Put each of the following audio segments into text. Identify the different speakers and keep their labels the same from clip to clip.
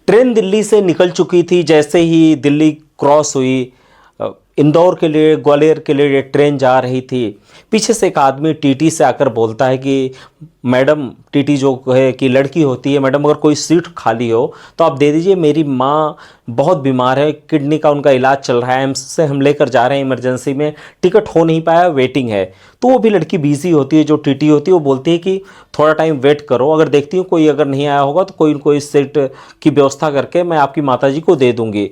Speaker 1: Train Delhi से निकल चुकी थी। जैसे ही दिल्ली क्रॉस हुई, इंदौर के लिए, ग्वालियर के लिए ट्रेन जा रही थी, पीछे से एक आदमी टीटी से आकर बोलता है कि मैडम, टीटी जो है कि लड़की होती है, मैडम अगर कोई सीट खाली हो तो आप दे दीजिए, मेरी माँ बहुत बीमार है, किडनी का उनका इलाज चल रहा है, एम्स से हम लेकर जा रहे हैं इमरजेंसी में, टिकट हो नहीं पाया, वेटिंग है। तो वो भी लड़की बिजी होती है, जो टीटी होती है वो बोलती है कि थोड़ा टाइम वेट करो, अगर देखती हूँ कोई अगर नहीं आया होगा तो कोई न कोई सीट की व्यवस्था करके मैं आपकी माताजी को दे दूंगी।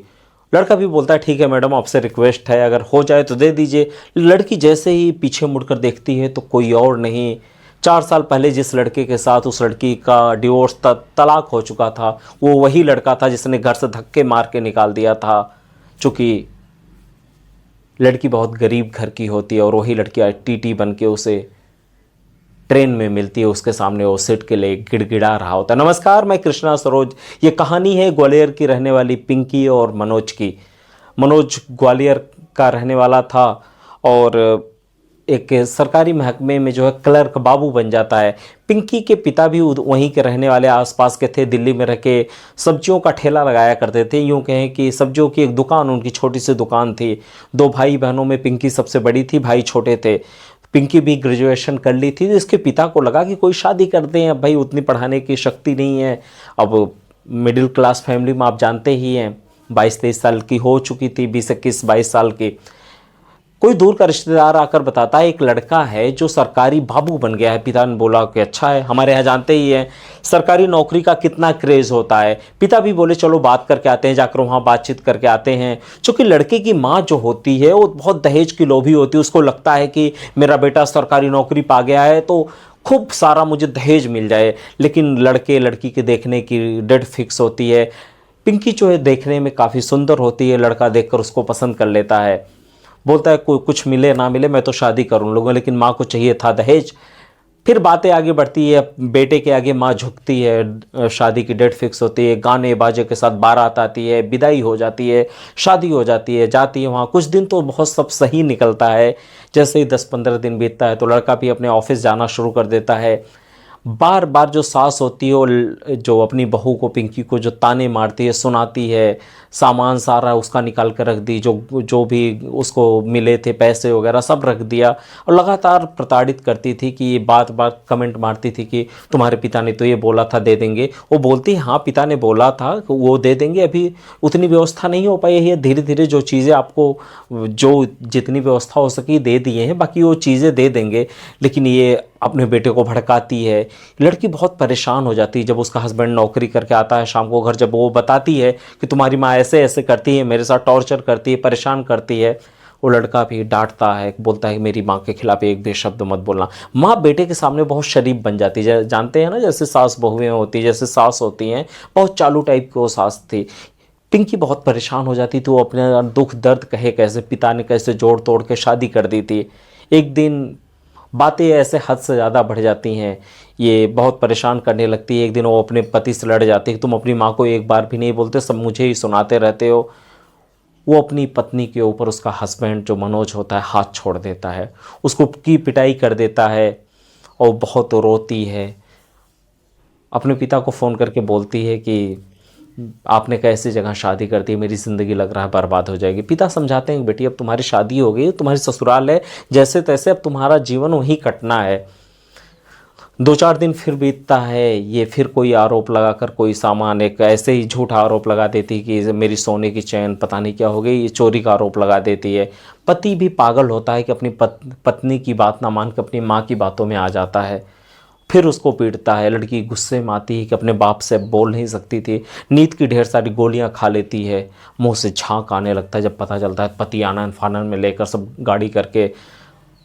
Speaker 1: लड़का भी बोलता है ठीक है मैडम, आपसे रिक्वेस्ट है, अगर हो जाए तो दे दीजिए। लड़की जैसे ही पीछे मुड़कर देखती है तो कोई और नहीं, 4 साल पहले जिस लड़के के साथ उस लड़की का डिवोर्स तलाक हो चुका था, वो वही लड़का था जिसने घर से धक्के मार के निकाल दिया था। चूँकि लड़की बहुत गरीब घर की होती है और वही लड़की टीटी बन के उसे ट्रेन में मिलती है, उसके सामने वो सीट के लिए गिड़गिड़ा रहा होता है। नमस्कार, मैं कृष्णा सरोज। ये कहानी है ग्वालियर की रहने वाली पिंकी और मनोज की। मनोज ग्वालियर का रहने वाला था और एक सरकारी महकमे में जो है क्लर्क बाबू बन जाता है। पिंकी के पिता भी वहीं के रहने वाले आसपास के थे, दिल्ली में रह के सब्जियों का ठेला लगाया करते थे। यूँ कहें कि सब्जियों की एक दुकान, उनकी छोटी सी दुकान थी। 2 भाई बहनों में पिंकी सबसे बड़ी थी, भाई छोटे थे। पिंकी भी ग्रेजुएशन कर ली थी। इसके पिता को लगा कि कोई शादी कर दें, अब भाई उतनी पढ़ाने की शक्ति नहीं है। अब मिडिल क्लास फैमिली में आप जानते ही हैं, 22-23 साल की हो चुकी थी, 20-21-22 साल की। कोई दूर का रिश्तेदार आकर बताता है एक लड़का है जो सरकारी बाबू बन गया है। पिता ने बोला कि अच्छा है, हमारे यहाँ जानते ही हैं सरकारी नौकरी का कितना क्रेज़ होता है। पिता भी बोले चलो बात करके आते हैं, जाकर वहाँ बातचीत करके आते हैं। चूँकि लड़के की माँ जो होती है वो बहुत दहेज की लोभी होती है, उसको लगता है कि मेरा बेटा सरकारी नौकरी पा गया है तो खूब सारा मुझे दहेज मिल जाए। लेकिन लड़के लड़की के देखने की डेट फिक्स होती है। पिंकी जो है देखने में काफ़ी सुंदर होती है, लड़का देखकर उसको पसंद कर लेता है। बोलता है कोई कुछ मिले ना मिले मैं तो शादी करूँ लोगों, लेकिन माँ को चाहिए था दहेज। फिर बातें आगे बढ़ती है, बेटे के आगे माँ झुकती है, शादी की डेट फिक्स होती है, गाने बाजे के साथ बारात आती है, विदाई हो जाती है, शादी हो जाती है, जाती है वहाँ। कुछ दिन तो बहुत सब सही निकलता है। जैसे ही 10-15 दिन बीतता है तो लड़का भी अपने ऑफिस जाना शुरू कर देता है। बार बार जो सास होती है वो जो अपनी बहू को, पिंकी को जो ताने मारती है, सुनाती है, सामान सारा उसका निकाल कर रख दी, जो भी उसको मिले थे पैसे वगैरह सब रख दिया, और लगातार प्रताड़ित करती थी कि ये बात बात कमेंट मारती थी कि तुम्हारे पिता ने तो ये बोला था दे देंगे। वो बोलती हाँ पिता ने बोला था वो दे देंगे, अभी उतनी व्यवस्था नहीं हो पाई है, धीरे धीरे जो चीज़ें आपको जो जितनी व्यवस्था हो सकी दे दिए हैं, बाकी वो चीज़ें दे देंगे। लेकिन ये अपने बेटे को भड़काती है। लड़की बहुत परेशान हो जाती है जब उसका हस्बैंड नौकरी करके आता है शाम को घर, जब वो बताती है कि तुम्हारी माँ ऐसे ऐसे करती है, मेरे साथ टॉर्चर करती है, परेशान करती है। वो लड़का भी डांटता है, बोलता है मेरी माँ के खिलाफ एक भी शब्द मत बोलना। माँ बेटे के सामने बहुत शरीफ बन जाती है, जानते हैं ना, जैसे सास बहुएं होती है, जैसे सास होती हैं, बहुत चालू टाइप की वो सास थी। पिंकी बहुत परेशान हो जाती थी, वो अपने दुख दर्द कहे कैसे, पिता ने कैसे जोड़ तोड़ के शादी कर दी थी। एक दिन बातें ऐसे हद से ज़्यादा बढ़ जाती हैं, ये बहुत परेशान करने लगती है। एक दिन वो अपने पति से लड़ जाती है, तुम अपनी माँ को एक बार भी नहीं बोलते, सब मुझे ही सुनाते रहते हो। वो अपनी पत्नी के ऊपर उसका हस्बैंड जो मनोज होता है हाथ छोड़ देता है, उसको की पिटाई कर देता है और बहुत रोती है। अपने पिता को फ़ोन करके बोलती है कि आपने कैसी जगह शादी कर दी, मेरी ज़िंदगी लग रहा है बर्बाद हो जाएगी। पिता समझाते हैं बेटी अब तुम्हारी शादी हो गई, तुम्हारी ससुराल है, जैसे तैसे अब तुम्हारा जीवन वहीं कटना है। 2-4 दिन फिर बीतता है, ये फिर कोई आरोप लगाकर कोई सामान, एक ऐसे ही झूठा आरोप लगा देती कि मेरी सोने की चैन पता नहीं क्या हो गई, ये चोरी का आरोप लगा देती है। पति भी पागल होता है कि अपनी पत्नी की बात ना मान के अपनी माँ की बातों में आ जाता है, फिर उसको पीटता है। लड़की गुस्से में आती है कि अपने बाप से बोल नहीं सकती थी, नींद की ढेर सारी गोलियां खा लेती है, मुंह से झांक आने लगता है जब पता चलता है। पति आनन फानन में लेकर सब गाड़ी करके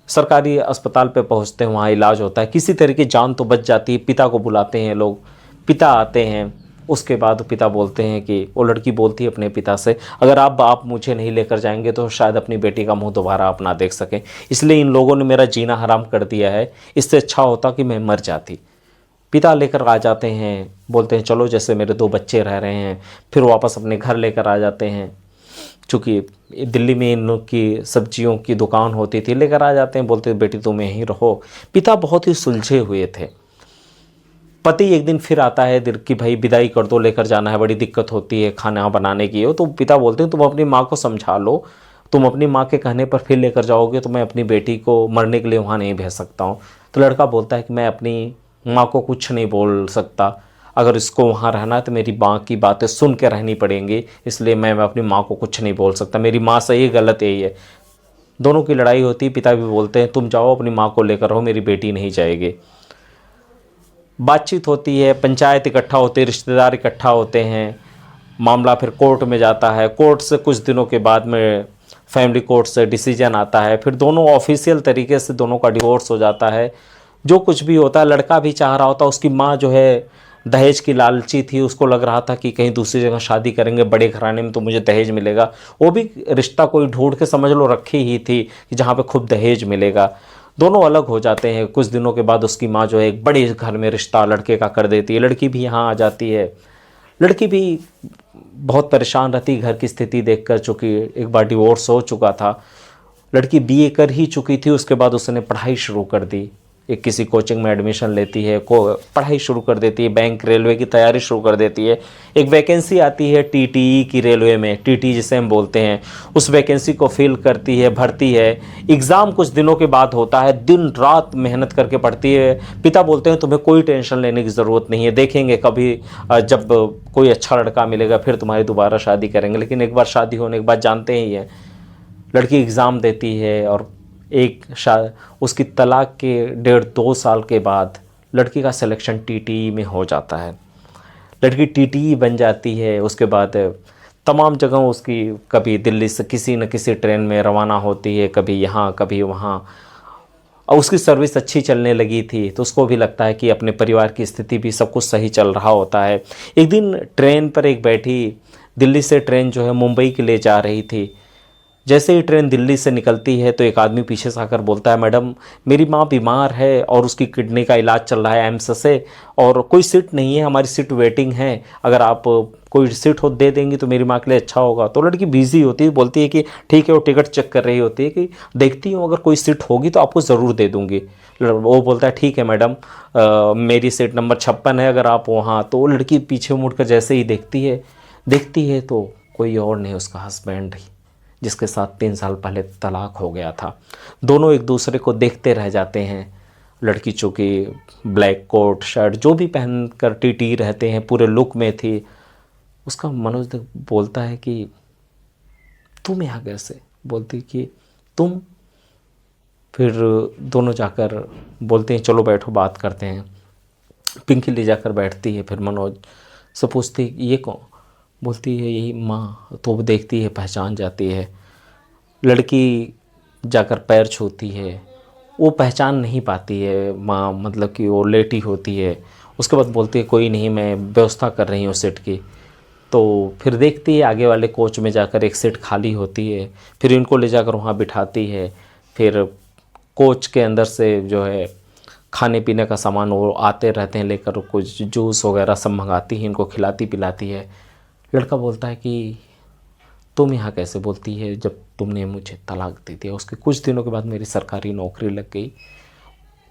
Speaker 1: सरकारी अस्पताल पे पहुंचते हैं, वहाँ इलाज होता है, किसी तरह की जान तो बच जाती है। पिता को बुलाते हैं लोग, पिता आते हैं। उसके बाद पिता बोलते हैं कि वो लड़की बोलती है अपने पिता से अगर आप मुझे नहीं लेकर जाएंगे तो शायद अपनी बेटी का मुंह दोबारा आप ना देख सकें, इसलिए इन लोगों ने मेरा जीना हराम कर दिया है, इससे अच्छा होता कि मैं मर जाती। पिता लेकर आ जाते हैं, बोलते हैं चलो जैसे मेरे 2 बच्चे रह रहे हैं। फिर वापस अपने घर लेकर आ जाते हैं, चूँकि दिल्ली में इन लोग की सब्जियों की दुकान होती थी, लेकर आ जाते हैं, बोलते बेटी तुम यहीं रहो। पिता बहुत ही सुलझे हुए थे। पति एक दिन फिर आता है दिल कि भाई विदाई कर दो, लेकर जाना है, बड़ी दिक्कत होती है खाना बनाने की हो। तो पिता बोलते हैं तुम अपनी माँ को समझा लो, तुम अपनी माँ के कहने पर फिर लेकर जाओगे तो मैं अपनी बेटी को मरने के लिए वहाँ नहीं भेज सकता हूँ। तो लड़का बोलता है कि मैं अपनी माँ को कुछ नहीं बोल सकता, अगर इसको वहाँ रहना है तो मेरी माँ की बातें सुन के रहनी पड़ेंगी, इसलिए मैं अपनी माँ को कुछ नहीं बोल सकता, मेरी माँ सही गलत यही है। दोनों की लड़ाई होती है, पिता भी बोलते हैं तुम जाओ अपनी माँ को लेकर रहो, मेरी बेटी नहीं जाएगी। बातचीत होती है, पंचायत इकट्ठा होती है, रिश्तेदार इकट्ठा होते हैं, मामला फिर कोर्ट में जाता है। कोर्ट से कुछ दिनों के बाद में फैमिली कोर्ट से डिसीजन आता है, फिर दोनों ऑफिशियल तरीके से दोनों का डिवोर्स हो जाता है। जो कुछ भी होता है, लड़का भी चाह रहा होता, उसकी माँ जो है दहेज की लालची थी, उसको लग रहा था कि कहीं दूसरी जगह शादी करेंगे बड़े घराने में तो मुझे दहेज मिलेगा। वो भी रिश्ता कोई ढूंढ के समझ लो रखी ही थी कि जहाँ पे खूब दहेज मिलेगा। दोनों अलग हो जाते हैं। कुछ दिनों के बाद उसकी माँ जो है एक बड़े घर में रिश्ता लड़के का कर देती है, लड़की भी यहाँ आ जाती है। लड़की भी बहुत परेशान रहती घर की स्थिति देखकर, चूँकि एक बार डिवोर्स हो चुका था। लड़की बीए कर ही चुकी थी, उसके बाद उसने पढ़ाई शुरू कर दी, एक किसी कोचिंग में एडमिशन लेती है, पढ़ाई शुरू कर देती है, बैंक रेलवे की तैयारी शुरू कर देती है। एक वैकेंसी आती है टीटीई की, रेलवे में टीटी जिसे हम बोलते हैं, उस वैकेंसी को फिल करती है, भरती है। एग्ज़ाम कुछ दिनों के बाद होता है, दिन रात मेहनत करके पढ़ती है। पिता बोलते हैं तुम्हें कोई टेंशन लेने की ज़रूरत नहीं है, देखेंगे कभी जब कोई अच्छा लड़का मिलेगा फिर तुम्हारी दोबारा शादी करेंगे। लेकिन एक बार शादी होने के बाद जानते ही हैं, लड़की एग्ज़ाम देती है और उसकी तलाक के 1.5-2 साल के बाद लड़की का सिलेक्शन टीटीई में हो जाता है। लड़की टीटीई बन जाती है। उसके बाद तमाम जगहों उसकी कभी दिल्ली से किसी न किसी ट्रेन में रवाना होती है, कभी यहाँ कभी वहाँ। और उसकी सर्विस अच्छी चलने लगी थी तो उसको भी लगता है कि अपने परिवार की स्थिति भी सब कुछ सही चल रहा होता है। एक दिन ट्रेन पर एक बैठी, दिल्ली से ट्रेन जो है मुंबई के लिए जा रही थी। जैसे ही ट्रेन दिल्ली से निकलती है तो एक आदमी पीछे से आकर बोलता है मैडम मेरी माँ बीमार है और उसकी किडनी का इलाज चल रहा है एम्स से, और कोई सीट नहीं है, हमारी सीट वेटिंग है, अगर आप कोई सीट हो दे देंगी तो मेरी माँ के लिए अच्छा होगा। तो लड़की बिजी होती है, बोलती है कि ठीक है, वो टिकट चेक कर रही होती है कि देखती हूँ अगर कोई सीट होगी तो आपको ज़रूर दे दूँगी। वो बोलता है ठीक है मैडम, मेरी सीट नंबर 56 है, अगर आप वहाँ। तो वो लड़की पीछे मुड़कर जैसे ही देखती है तो कोई और नहीं, उसका हस्बैंड ही, जिसके साथ 3 साल पहले तलाक हो गया था। दोनों एक दूसरे को देखते रह जाते हैं। लड़की चूँकि ब्लैक कोट शर्ट जो भी पहन कर टीटी रहते हैं पूरे लुक में थी। उसका मनोज बोलता है कि तुम यहाँ कैसे, बोलती कि तुम। फिर दोनों जाकर बोलते हैं चलो बैठो बात करते हैं। पिंकी ले जाकर बैठती है, फिर मनोज से पूछती ये कौन, बोलती है यही माँ। तो वो देखती है, पहचान जाती है। लड़की जाकर पैर छूती है, वो पहचान नहीं पाती है माँ, मतलब कि वो लेटी होती है। उसके बाद बोलती है कोई नहीं, मैं व्यवस्था कर रही हूँ सीट की। तो फिर देखती है आगे वाले कोच में जाकर एक सीट खाली होती है, फिर इनको ले जाकर वहाँ बिठाती है। फिर कोच के अंदर से जो है खाने पीने का सामान वो आते रहते हैं लेकर, कुछ जूस वगैरह सब मंगाती है, इनको खिलाती पिलाती है। लड़का बोलता है कि तुम यहाँ कैसे, बोलती है जब तुमने मुझे तलाक दे दिया उसके कुछ दिनों के बाद मेरी सरकारी नौकरी लग गई,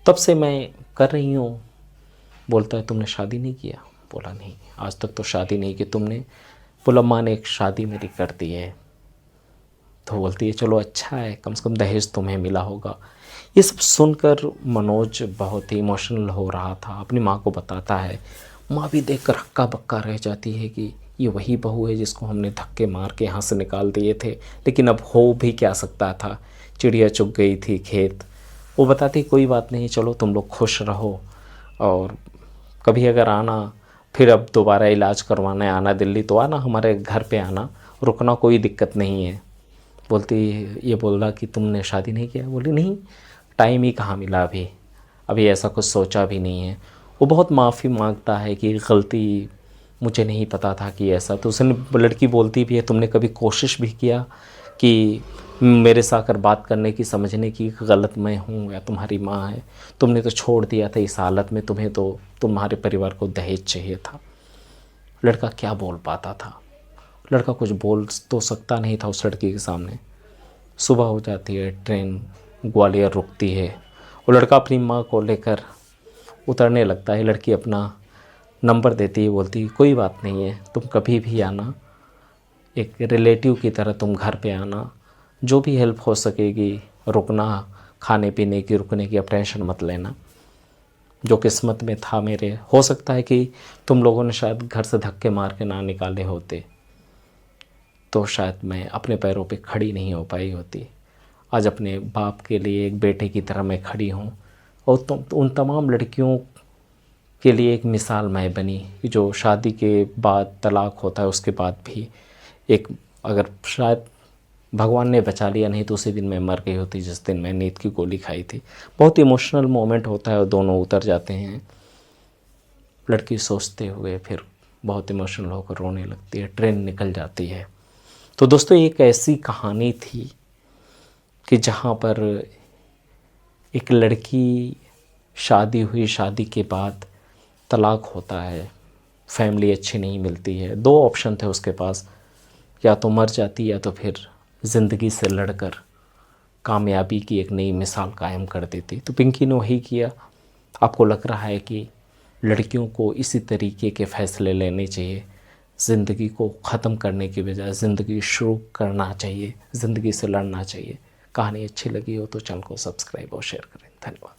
Speaker 1: तब से मैं कर रही हूँ। बोलता है तुमने शादी नहीं किया, बोला नहीं आज तक तो शादी नहीं की तुमने। बोला माँ ने एक शादी मेरी कर दी है। तो बोलती है चलो अच्छा है, कम से कम दहेज तुम्हें मिला होगा। ये सब सुनकर मनोज बहुत ही इमोशनल हो रहा था, अपनी माँ को बताता है। माँ भी देखकर हक्का बक्का रह जाती है कि ये वही बहू है जिसको हमने धक्के मार के यहाँ से निकाल दिए थे, लेकिन अब हो भी क्या सकता था, चिड़िया चुग गई थी खेत। वो बताती कोई बात नहीं, चलो तुम लोग खुश रहो, और कभी अगर आना, फिर अब दोबारा इलाज करवाना है, आना दिल्ली तो आना, हमारे घर पे आना, रुकना कोई दिक्कत नहीं है। बोलती ये बोल रहा कि तुमने शादी नहीं किया, बोली नहीं, टाइम ही कहाँ मिला, अभी ऐसा कुछ सोचा भी नहीं है। वो बहुत माफ़ी मांगता है कि गलती, मुझे नहीं पता था कि ऐसा। तो उसने, लड़की बोलती भी है तुमने कभी कोशिश भी किया कि मेरे साथ आकर बात करने की, समझने की, गलत मैं हूँ या तुम्हारी माँ है, तुमने तो छोड़ दिया था इस हालत में, तुम्हें तो तुम्हारे परिवार को दहेज चाहिए था। लड़का क्या बोल पाता था, लड़का कुछ बोल तो सकता नहीं था उस लड़की के सामने। सुबह हो जाती है, ट्रेन ग्वालियर रुकती है, वो लड़का अपनी माँ को लेकर उतरने लगता है। लड़की अपना नंबर देती है, बोलती कोई बात नहीं है, तुम कभी भी आना, एक रिलेटिव की तरह तुम घर पे आना, जो भी हेल्प हो सकेगी, रुकना, खाने पीने की, रुकने की, अब टेंशन मत लेना। जो किस्मत में था मेरे, हो सकता है कि तुम लोगों ने शायद घर से धक्के मार के ना निकाले होते तो शायद मैं अपने पैरों पे खड़ी नहीं हो पाई होती। आज अपने बाप के लिए एक बेटे की तरह मैं खड़ी हूँ, और उन तमाम लड़कियों के लिए एक मिसाल मैं बनी कि जो शादी के बाद तलाक होता है उसके बाद भी एक, अगर शायद भगवान ने बचा लिया, नहीं तो उसी दिन मैं मर गई होती जिस दिन मैं नींद की गोली खाई थी। बहुत इमोशनल मोमेंट होता है और दोनों उतर जाते हैं। लड़की सोचते हुए फिर बहुत इमोशनल होकर रोने लगती है, ट्रेन निकल जाती है। तो दोस्तों एक ऐसी कहानी थी कि जहाँ पर एक लड़की, शादी हुई, शादी के बाद तलाक होता है, फैमिली अच्छी नहीं मिलती है, दो ऑप्शन थे उसके पास, या तो मर जाती या तो फिर ज़िंदगी से लड़कर कामयाबी की एक नई मिसाल कायम कर देती। तो पिंकी ने वही किया। आपको लग रहा है कि लड़कियों को इसी तरीके के फ़ैसले लेने चाहिए, ज़िंदगी को ख़त्म करने की बजाय ज़िंदगी शुरू करना चाहिए, ज़िंदगी से लड़ना चाहिए। कहानी अच्छी लगी हो तो चैनल को सब्सक्राइब और शेयर करें। धन्यवाद।